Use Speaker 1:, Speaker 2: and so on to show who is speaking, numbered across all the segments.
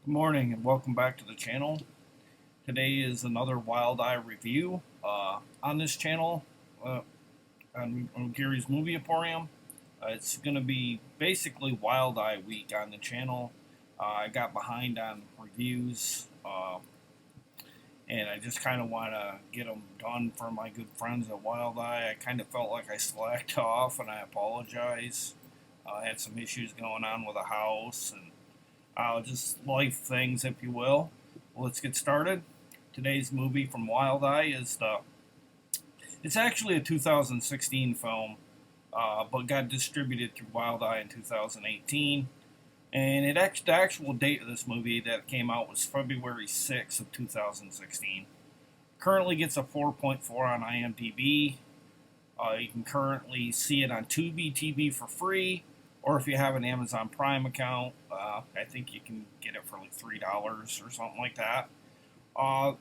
Speaker 1: Good morning and welcome back to the channel. Today is another Wild Eye review on this channel on Gary's Movie Emporium. It's going to be basically Wild Eye week on the channel. I got behind on reviews and I just kind of want to get them done for my good friends at Wild Eye. I kind of felt like I slacked off and I apologize. I had some issues going on with a house and just life things, if you will. Well, let's get started. Today's movie from Wild Eye it's actually a 2016 film, but got distributed through Wild Eye in 2018. And the actual date of this movie that came out was February 6th of 2016. Currently gets a 4.4 on IMDb. You can currently see it on Tubi TV for free, or if you have an Amazon Prime account, I think you can get it for like $3 or something like that.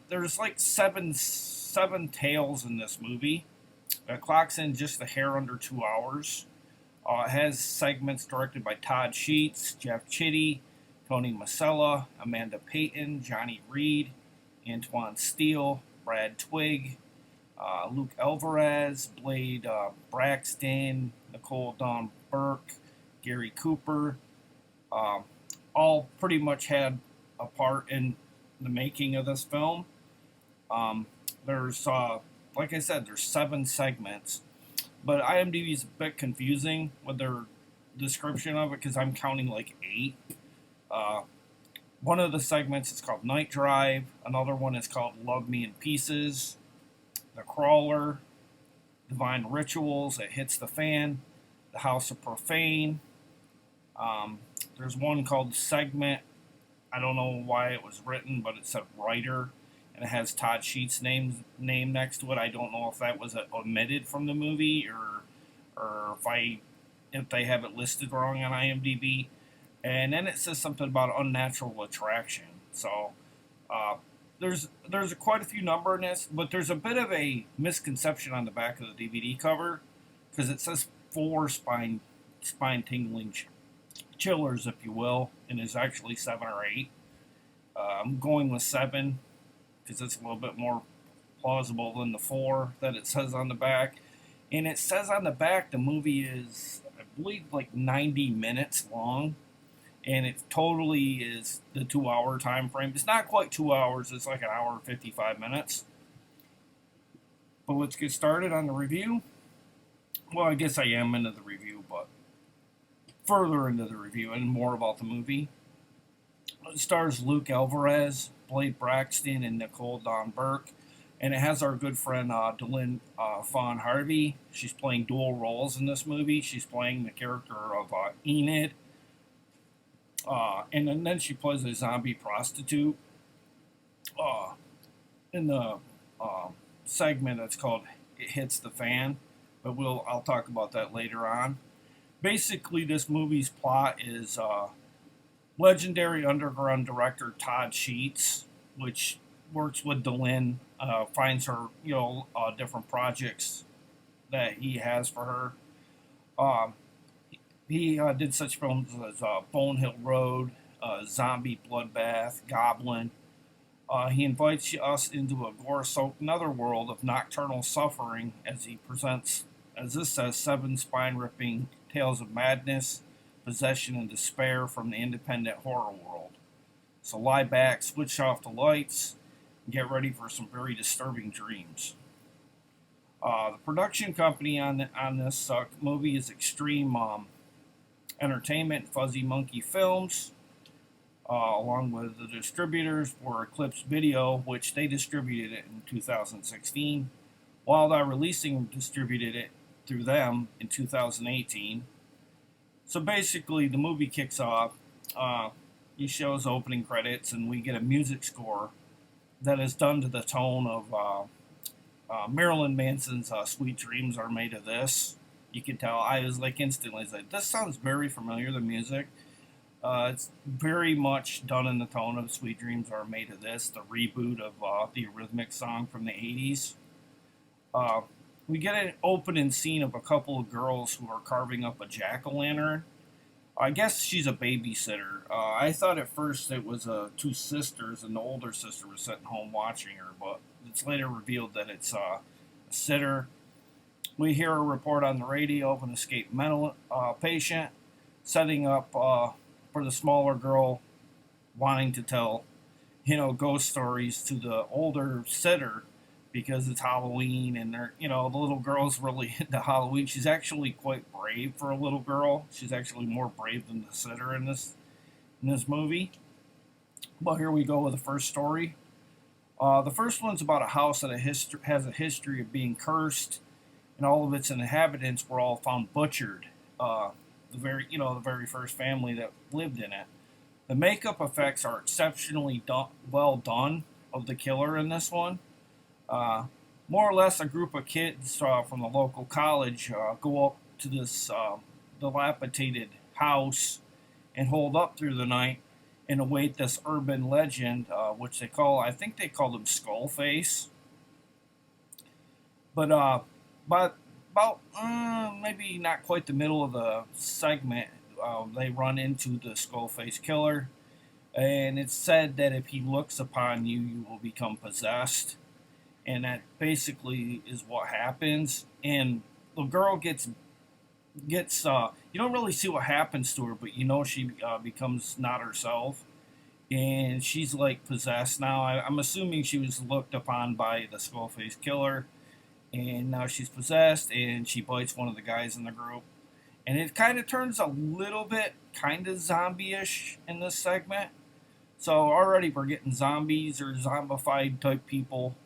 Speaker 1: There's like seven tales in this movie. It clocks in just a hair under 2 hours. It has segments directed by Todd Sheets, Jeff Chitty, Tony Masiello, Amanda Payton, Johnny Reed, Antoine Steele, Brad Twigg, Luke Alvarez, Blade Braxton, Nicole Dawn Burke, Gary Cooper, all pretty much had a part in the making of this film. There's, like I said, there's 7 segments, but IMDb is a bit confusing with their description of it because I'm counting like 8. One of the segments is called Night Drive. Another one is called Love Me in Pieces, The Crawler, Divine Rituals, It Hits the Fan, The House of Profane. There's one called Segment. I don't know why it was written, but it said writer, and it has Todd Sheets' name next to it. I don't know if that was omitted from the movie or if they have it listed wrong on IMDb. And then it says something about unnatural attraction. So there's quite a few numbers in this, but there's a bit of a misconception on the back of the DVD cover because it says 4 spine tingling chillers, if you will, and is actually 7 or 8. I'm going with 7 because it's a little bit more plausible than the 4 that it says on the back. And it says on the back the movie is, I believe, like 90 minutes long, and it totally is the 2-hour time frame. It's not quite 2 hours, it's like an hour and 55 minutes. But let's get started on the review. Well, I guess I am into the review, but further into the review and more about the movie. It stars Luke Alvarez, Blade Braxton, and Nicole Dawn Burke, and it has our good friend Dylan Fawn Harvey. She's playing dual roles in this movie. She's playing the character of Enid, and then she plays a zombie prostitute in the segment that's called It Hits the Fan, but I'll talk about that later on. Basically, this movie's plot is legendary underground director Todd Sheets, which works with Dylan, finds her, different projects that he has for her. He did such films as Bonehill Road, Zombie Bloodbath, Goblin. He invites us into a gore-soaked netherworld of nocturnal suffering as he presents, as this says, 7 spine-ripping tales of madness, possession, and despair from the independent horror world. So lie back, switch off the lights, and get ready for some very disturbing dreams. The production company on this movie is Extreme Entertainment, Fuzzy Monkey Films, along with the distributors for Eclipse Video, which they distributed it in 2016. Wild Eye Releasing distributed it through them in 2018. So basically, the movie kicks off. He shows opening credits, and we get a music score that is done to the tone of Marilyn Manson's "Sweet Dreams Are Made of This." You can tell. I was like instantly like, this sounds very familiar. The music. It's very much done in the tone of "Sweet Dreams Are Made of This," the reboot of the Eurythmics song from the 80s. We get an opening scene of a couple of girls who are carving up a jack-o'-lantern. I guess she's a babysitter. I thought at first it was two sisters, and the older sister was sitting home watching her, but it's later revealed that it's a sitter. We hear a report on the radio of an escaped mental patient setting up for the smaller girl wanting to tell, ghost stories to the older sitter because it's Halloween and the little girl's really into Halloween. She's actually quite brave for a little girl. She's actually more brave than the sitter in this movie. But here we go with the first story. The first one's about a house that has a history of being cursed, and all of its inhabitants were all found butchered. The very first family that lived in it. The makeup effects are exceptionally well done of the killer in this one. More or less, a group of kids from the local college go up to this dilapidated house and hold up through the night and await this urban legend, which I think they call them Skullface. But about maybe not quite the middle of the segment, they run into the Skullface killer, and it's said that if he looks upon you, you will become possessed. And that basically is what happens. And the girl gets you don't really see what happens to her, but she becomes not herself, and she's like possessed now. I'm assuming she was looked upon by the Skullface killer, and now she's possessed, and she bites one of the guys in the group, and it kind of turns a little bit kind of zombie-ish in this segment. So already we're getting zombies or zombified type people.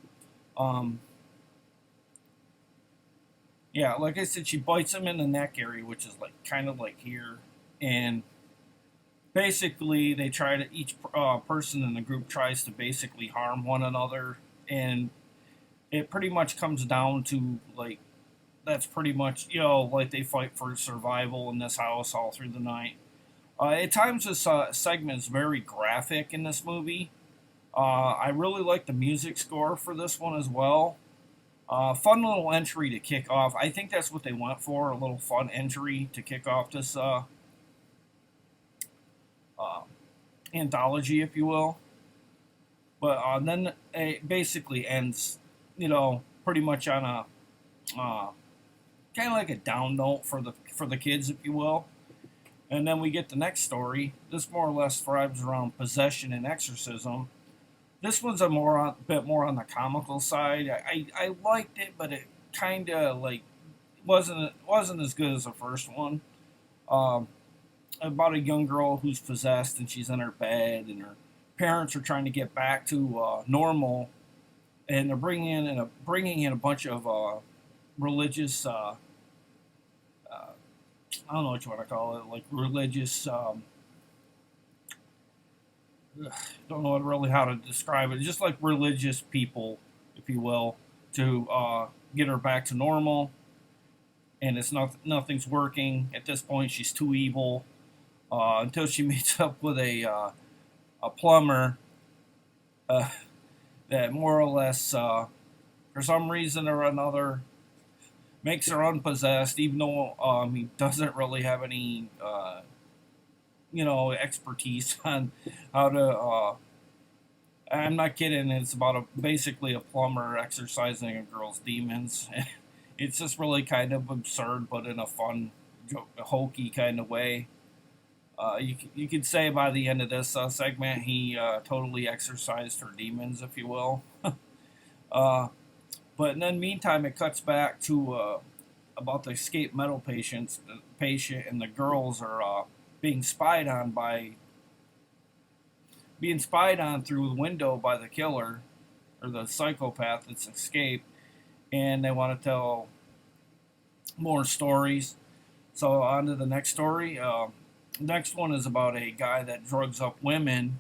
Speaker 1: Yeah, like I said, she bites him in the neck area, which is like kind of like here, and basically they try to each person in the group tries to basically harm one another, and it pretty much comes down to like that's pretty much like they fight for survival in this house all through the night. At times this segment is very graphic in this movie. I really like the music score for this one as well. Fun little entry to kick off. I think that's what they went for, a little fun entry to kick off this anthology, if you will. But then it basically ends, pretty much on a kind of like a down note for the kids, if you will. And then we get the next story. This more or less thrives around possession and exorcism. This one's a bit more on the comical side. I liked it, but it kind of like wasn't as good as the first one. About a young girl who's possessed and she's in her bed, and her parents are trying to get back to normal, and they're bringing in a bunch of religious. I don't know what you want to call it, like religious. Don't know really how to describe it. Just like religious people, if you will, to get her back to normal. And nothing's working at this point. She's too evil until she meets up with a plumber that more or less, for some reason or another, makes her unpossessed, even though he doesn't really have any expertise on how to. I'm not kidding. It's about basically a plumber exorcising a girl's demons. It's just really kind of absurd, but in a fun, hokey kind of way. You could say by the end of this segment, he totally exorcised her demons, if you will. But then, meantime, it cuts back to about the escaped mental patient, and the girls are being spied on through the window by the killer or the psychopath that's escaped, and they want to tell more stories. So on to the next story. Next one is about a guy that drugs up women.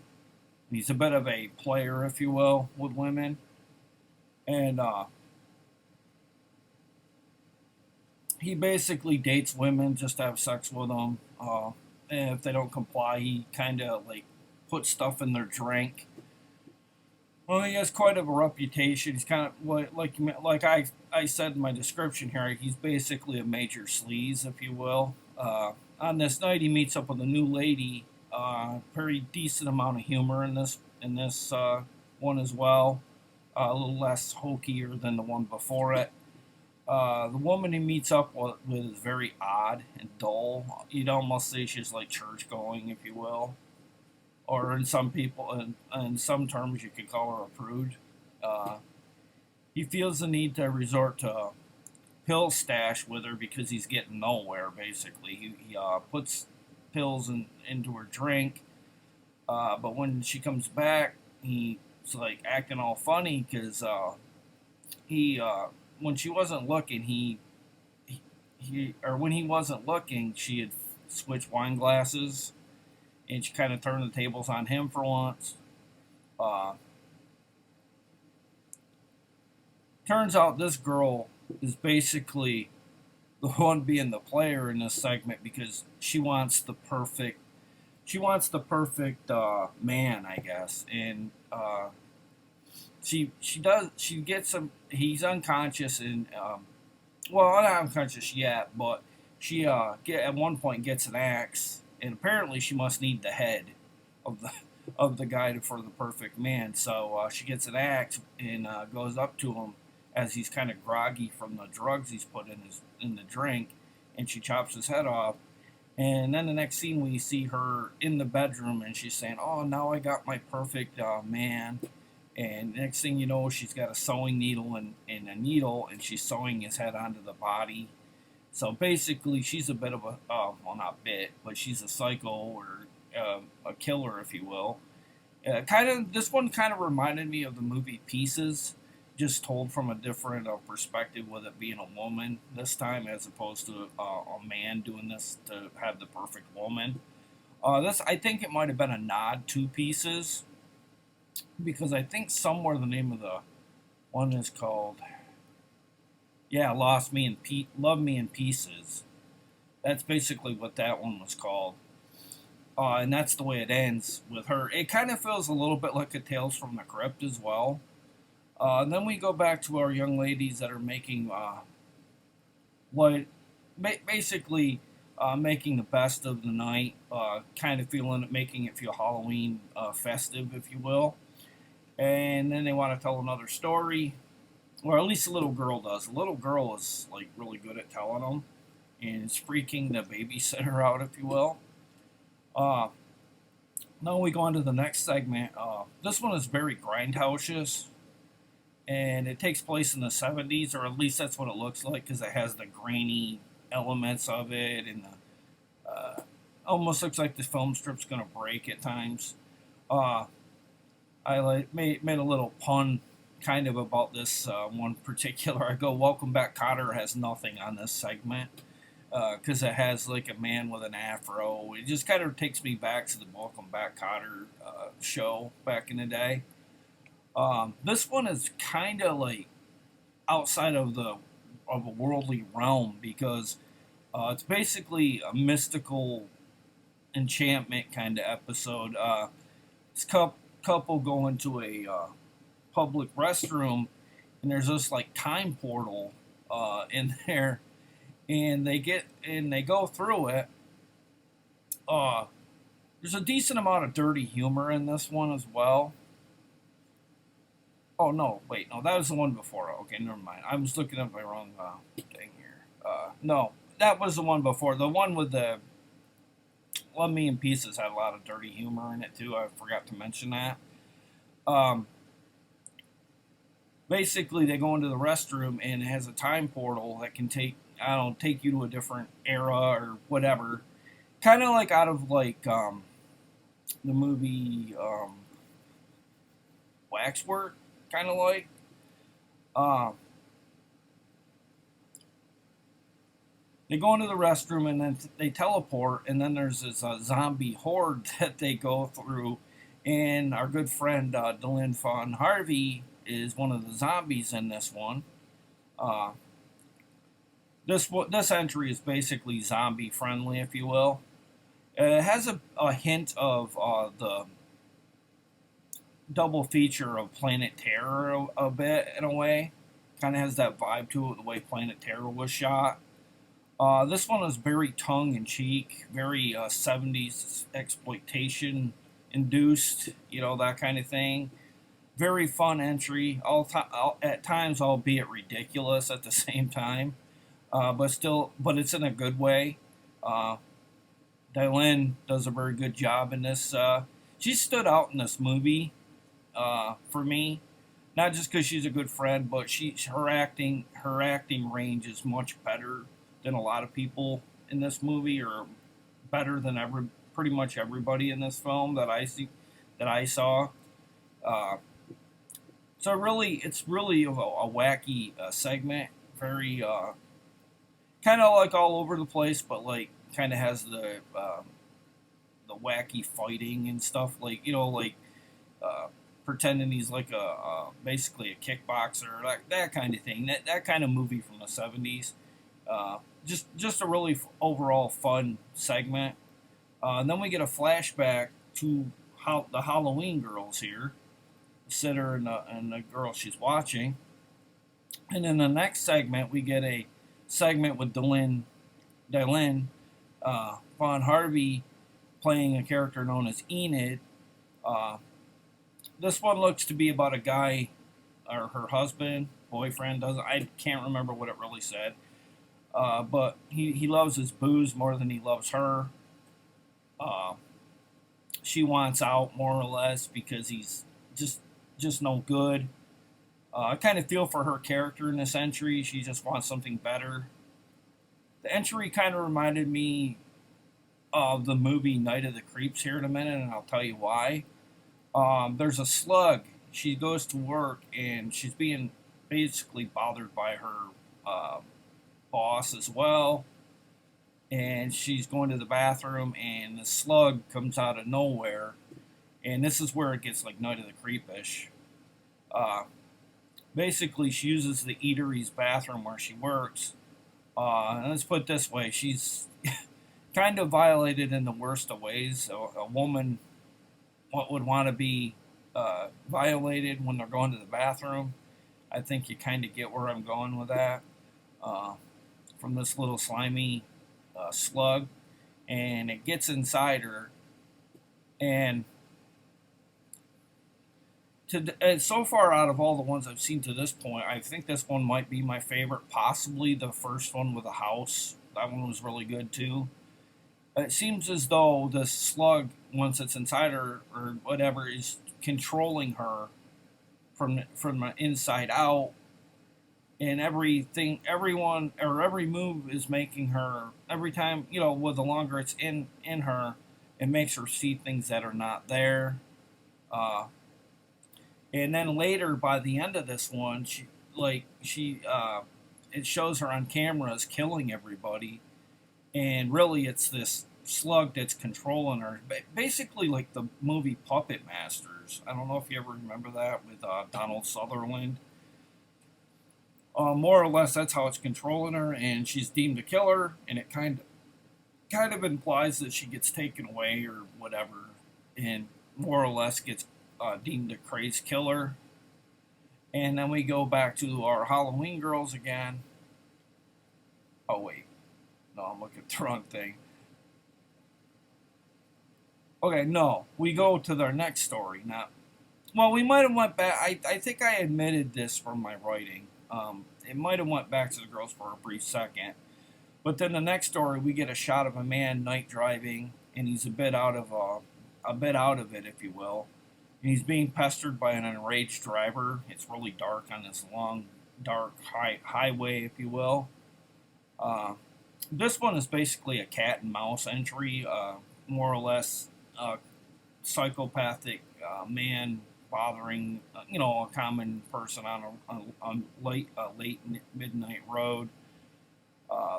Speaker 1: He's a bit of a player, if you will, with women, and he basically dates women just to have sex with them. And if they don't comply, he kind of like puts stuff in their drink. Well, he has quite of a reputation. He's kind of like I said in my description here. He's basically a major sleaze, if you will. on this night he meets up with a new lady. Very decent amount of humor in this one as well. A little less hokier than the one before it. The woman he meets up with is very odd and dull. You'd almost say she's like church going, if you will, or in some terms, you could call her a prude. Uh, he feels the need to resort to pill stash with her because he's getting nowhere. Basically, he puts pills into her drink, but when she comes back, he's like acting all funny because he when she wasn't looking, or when he wasn't looking, she had switched wine glasses, and she kind of turned the tables on him for once. Uh, Turns out this girl is basically the one being the player in this segment because she wants the perfect man, I guess, and she gets him. He's unconscious and well, not unconscious yet, but she at one point gets an axe, and apparently she must need the head of the guy for the perfect man. So she gets an axe and goes up to him as he's kind of groggy from the drugs he's put in the drink, and she chops his head off. And then the next scene, we see her in the bedroom, and she's saying, "Oh, now I got my perfect man." And next thing you know, she's got a sewing needle and a needle, and she's sewing his head onto the body. So basically, she's a bit of a, well, not bit, but she's a psycho or a killer, if you will. This one kind of reminded me of the movie Pieces, just told from a different perspective, with it being a woman this time as opposed to a man doing this to have the perfect woman. I think it might have been a nod to Pieces, because I think somewhere the name of the one is called, yeah, Love Me in Pieces. That's basically what that one was called. And that's the way it ends with her. It kind of feels a little bit like a Tales from the Crypt as well. And then we go back to our young ladies that are making basically making the best of the night, kind of making it feel Halloween festive, if you will. And then they want to tell another story, or at least the little girl does. The little girl is like really good at telling them, and it's freaking the babysitter out, if you will. Now we go on to the next segment. This one is very grindhouse, and it takes place in the 70s, or at least that's what it looks like, because it has the grainy elements of it, and almost looks like the film strip's going to break at times. I made a little pun kind of about this one particular. I go, "Welcome Back, Kotter" has nothing on this segment because it has like a man with an afro. It just kind of takes me back to the Welcome Back, Kotter show back in the day. This one is kind of like outside of a worldly realm, because it's basically a mystical enchantment kind of episode. This couple go into a public restroom, and there's this like time portal in there, and they go through it. There's a decent amount of dirty humor in this one as well. Oh no, wait, no, that was the one before. Okay, never mind. I was looking at my wrong thing here. No, that was the one before. The one with the Love Me in Pieces had a lot of dirty humor in it too. I forgot to mention that. Basically, they go into the restroom, and it has a time portal that can take you to a different era or whatever. Kind of like out of like the movie Waxwork, kind of like. They go into the restroom, and then they teleport, and then there's this zombie horde that they go through, and our good friend Dylan Von Harvey is one of the zombies in this one. This entry is basically zombie friendly, if you will. It has a hint of the double feature of Planet Terror a bit, in a way. Kind of has that vibe to it, the way Planet Terror was shot. This one is very tongue-in-cheek, very 70s exploitation induced, that kind of thing. Very fun entry, at times albeit ridiculous at the same time, but it's in a good way. Uh, Dylan does a very good job in this. She stood out in this movie for me, not just because she's a good friend, but her acting range is much better than a lot of people in this movie, or better than pretty much everybody in this film that I saw. Uh, so it's really a wacky segment, very kind of like all over the place, but like kind of has the wacky fighting and stuff, like uh, pretending he's like basically a kickboxer, like that kind of thing. That kind of movie from the 70s. Uh, just a really overall fun segment. And then we get a flashback to how the Halloween girls here, the sitter and the girl she's watching. And in the next segment, we get a segment with Dylan Von Harvey playing a character known as Enid. Uh, this one looks to be about a guy, or her husband, boyfriend, doesn't I can't remember what it really said. But he loves his booze more than he loves her. Uh, she wants out more or less because he's just no good. I kind of feel for her character in this entry. She just wants something better. The entry kind of reminded me of the movie Night of the Creeps here in a minute, and I'll tell you why. There's a slug. She goes to work, and she's being basically bothered by her boss as well. And she's going to the bathroom, and the slug comes out of nowhere. And this is where it gets like Night of the Creepish. Uh, Basically, she uses the eatery's bathroom where she works. And let's put it this way, she's kind of violated in the worst of ways. So a woman what would want to be violated when they're going to the bathroom. I think you kind of get where I'm going with that. Uh, from this little slimy slug. And it gets inside her. And so far out of all the ones I've seen to this point, I think this one might be my favorite. Possibly the first one with the house. That one was really good too. It seems as though the slug, once it's inside her or whatever, is controlling her from the inside out, and everyone, or every move is making her. Every time, with the longer it's in her, it makes her see things that are not there. Uh, And then later, by the end of this one, it shows her on camera as killing everybody, and really it's this slug that's controlling her. Basically, like the movie Puppet Masters. I don't know if you ever remember that with Donald Sutherland. More or less, that's how it's controlling her, and she's deemed a killer, and it kind of implies that she gets taken away or whatever, and more or less gets deemed a crazed killer. And then we go back to our Halloween girls again. Oh wait, no, I'm looking at the wrong thing. Okay, no, we go to their next story now. Well, we might have went back. I think I admitted this from my writing. It might have went back to the girls for a brief second, but then the next story we get a shot of a man night driving, and he's a bit out of it, if you will. And he's being pestered by an enraged driver. It's really dark on this long, dark highway, if you will. This one is basically a cat and mouse entry, more or less. Psychopathic man bothering, a common person on late midnight road.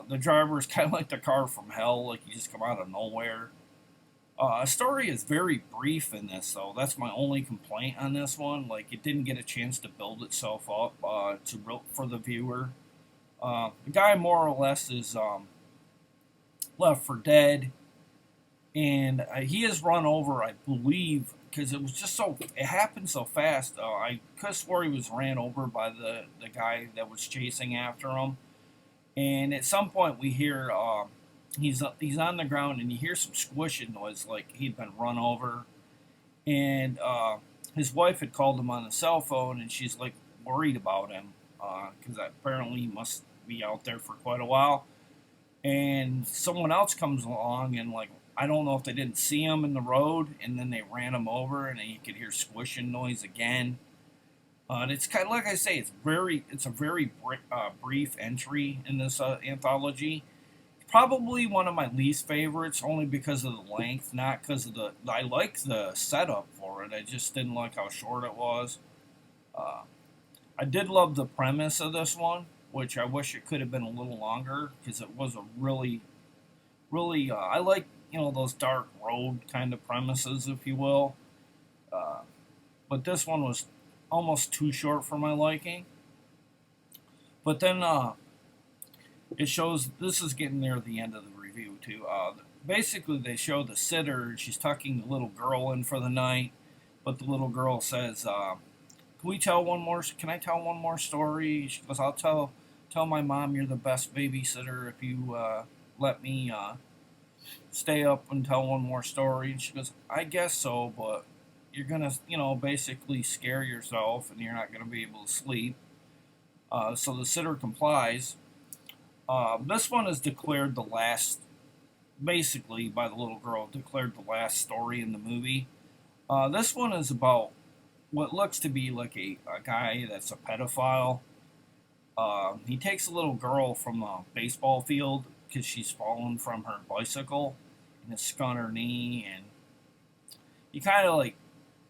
Speaker 1: The driver is kind of like the car from hell, like you just come out of nowhere. A story is very brief in this, though. That's my only complaint on this one. Like, it didn't get a chance to build itself up for the viewer. The guy more or less is left for dead, and he is run over, I believe, because it happened so fast. I could have swore he was ran over by the guy that was chasing after him. And at some point, we hear he's on the ground, and you hear some squishing noise, like he'd been run over. And his wife had called him on the cell phone, and she's like worried about him because apparently he must be out there for quite a while. And someone else comes along, and like I don't know if they didn't see him in the road, and then they ran him over, and then you could hear squishing noise again. And it's kind of like I say, it's a very brief entry in this anthology. Probably one of my least favorites, only because of the length, not because of the. I like the setup for it. I just didn't like how short it was. Uh, I did love the premise of this one, which I wish it could have been a little longer because it was a really. I like those dark road kind of premises, if you will. Uh, but this one was almost too short for my liking. But then it shows this is getting near the end of the review too. Basically, they show the sitter. She's tucking the little girl in for the night, but the little girl says, "Can we tell one more? Can I tell one more story?" She goes, "I'll tell my mom you're the best babysitter if you let me stay up and tell one more story." And she goes, "I guess so, but you're gonna basically scare yourself, and you're not gonna be able to sleep." So the sitter complies. This one is declared the last, basically by the little girl, declared the last story in the movie. This one is about what looks to be like a guy that's a pedophile. He takes a little girl from a baseball field because she's fallen from her bicycle and has scun her knee, and he kind of like,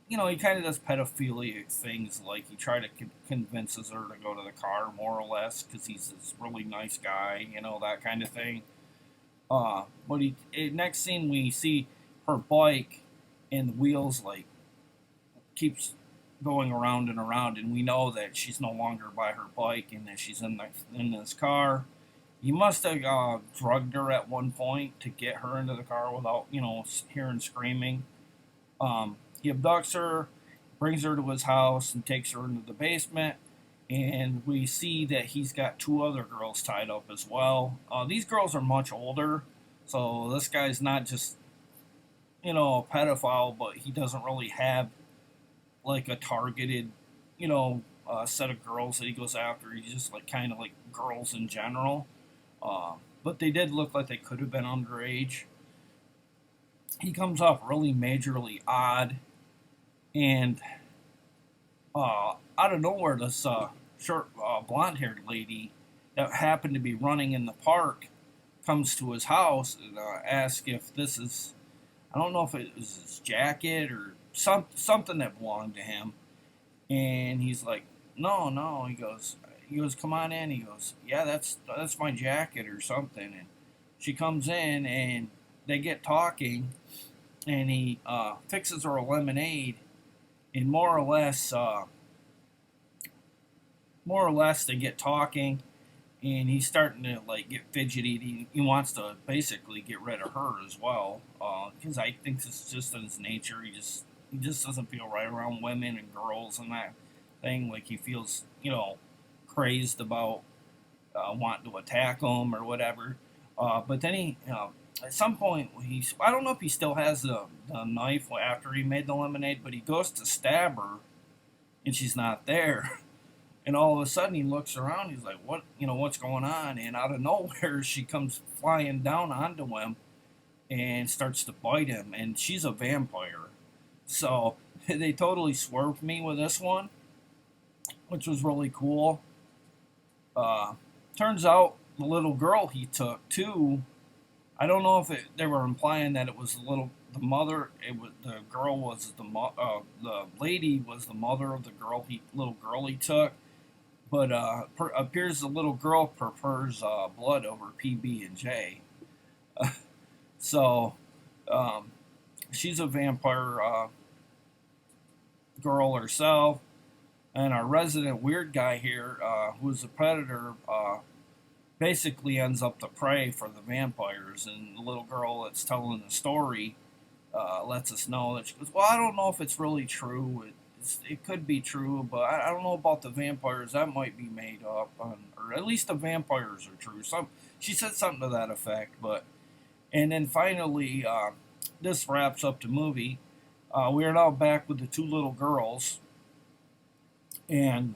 Speaker 1: he kind of does pedophilic things, like he tried to convinces her to go to the car, more or less, because he's this really nice guy, that kind of thing. But next scene we see her bike, and the wheels like keeps going around and around, and we know that she's no longer by her bike and that she's in this car. He must have drugged her at one point to get her into the car without hearing screaming. He abducts her, brings her to his house, and takes her into the basement. And we see that he's got two other girls tied up as well. These girls are much older, so this guy's not just a pedophile, but he doesn't really have like a targeted set of girls that he goes after. He's just like kind of like girls in general. But they did look like they could have been underage. He comes off really majorly odd, and out of nowhere, this short blonde-haired lady that happened to be running in the park comes to his house and asks if this is, I don't know if it was his jacket or something that belonged to him. And he's like, no, no. He goes, come on in. He goes, yeah, that's my jacket or something. And she comes in, and they get talking, and he fixes her a lemonade, and more or less they get talking, and he's starting to like get fidgety. He wants to basically get rid of her as well, because I think it's just in his nature. He just doesn't feel right around women and girls and that thing. Like he feels crazed about wanting to attack them or whatever. But then he at some point I don't know if he still has the knife after he made the lemonade, but he goes to stab her, and she's not there. And all of a sudden he looks around. He's like, what's going on? And out of nowhere she comes flying down onto him and starts to bite him. And she's a vampire. So they totally swerved me with this one, which was really cool. Turns out the little girl he took too. I don't know if they were implying that it was the mother. The girl was the lady was the mother of the little girl he took. But appears the little girl prefers blood over PB&J. So she's a vampire girl herself. And our resident weird guy here, who's a predator, basically ends up the prey for the vampires. And the little girl that's telling the story lets us know that she goes, well, I don't know if it's really true. it could be true, but I don't know about the vampires. That might be made up, or at least the vampires are true. She said something to that effect. But and then finally, this wraps up the movie. We are now back with the two little girls, and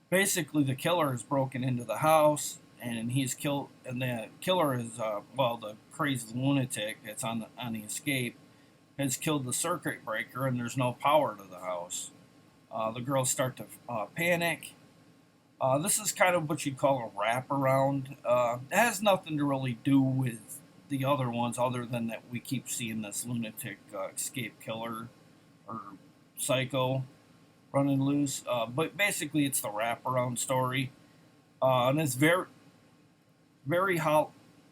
Speaker 1: basically the killer has broken into the house, and he's killed. And the killer is the crazy lunatic that's on the escape has killed the circuit breaker, and there's no power to the house. The girls start to panic. This is kind of what you'd call a wraparound. It has nothing to really do with the other ones, other than that we keep seeing this lunatic escape killer or psycho running loose. But basically, it's the wraparound story, and it's very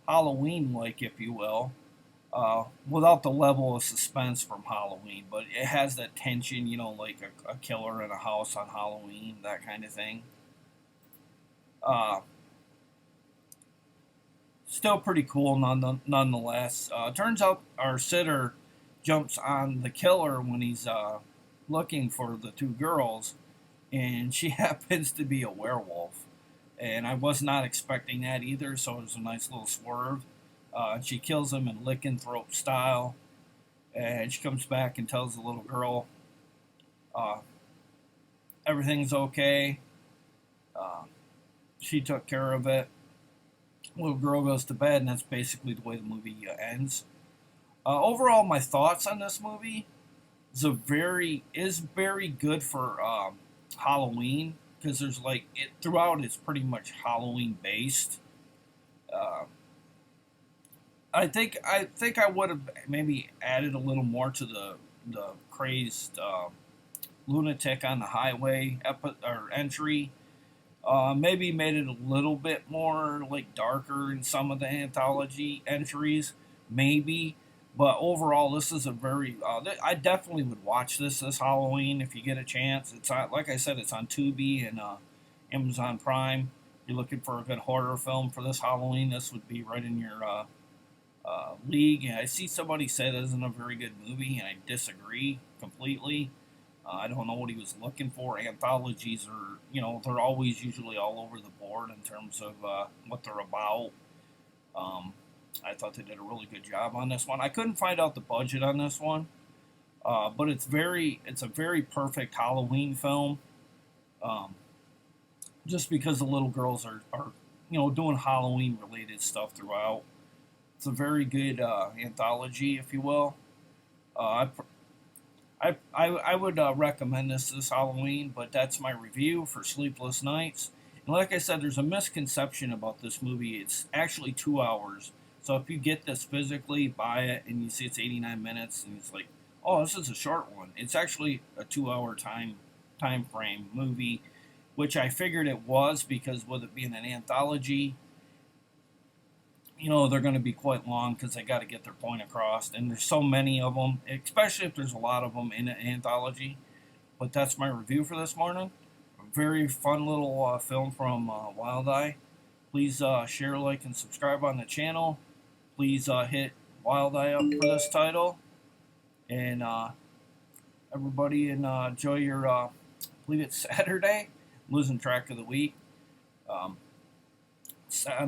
Speaker 1: Halloween-like, if you will. Without the level of suspense from Halloween, but it has that tension, like a killer in a house on Halloween, that kind of thing. Still pretty cool nonetheless. Turns out our sitter jumps on the killer when he's looking for the two girls, and she happens to be a werewolf. And I was not expecting that either, so it was a nice little swerve. She kills him in lycanthrope style, and she comes back and tells the little girl everything's okay. She took care of it. Little girl goes to bed, and that's basically the way the movie ends. Overall, my thoughts on this movie is very good for Halloween, because there's throughout it's pretty much Halloween based. I think I would have maybe added a little more to the crazed lunatic on the highway entry. Maybe made it a little bit more darker in some of the anthology entries, maybe. But overall, this is a very. I definitely would watch this Halloween if you get a chance. It's like I said, it's on Tubi and Amazon Prime. If you're looking for a good horror film for this Halloween, this would be right in your league. And I see somebody say this isn't a very good movie, and I disagree completely. I don't know what he was looking for. Anthologies are, they're always usually all over the board in terms of what they're about. I thought they did a really good job on this one. I couldn't find out the budget on this one, but it's a very perfect Halloween film. Just because the little girls are doing Halloween related stuff throughout. It's a very good anthology, if you will. I would recommend this Halloween, but that's my review for Sleepless Nights. And like I said, there's a misconception about this movie. It's actually 2 hours. So if you get this physically, buy it, and you see it's 89 minutes, and it's like, oh, this is a short one. It's actually a 2-hour time frame movie, which I figured it was, because with it being an anthology, they're going to be quite long because they got to get their point across. And there's so many of them, especially if there's a lot of them in an anthology. But that's my review for this morning. A very fun little film from Wild Eye. Please share, like, and subscribe on the channel. Please hit Wild Eye up for this title. And everybody enjoy your, I believe it's Saturday. I'm losing track of the week. On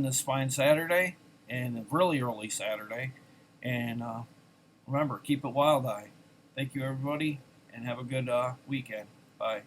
Speaker 1: this fine Saturday. And a really early Saturday. And remember, keep it Wild Eye. Thank you, everybody, and have a good weekend. Bye.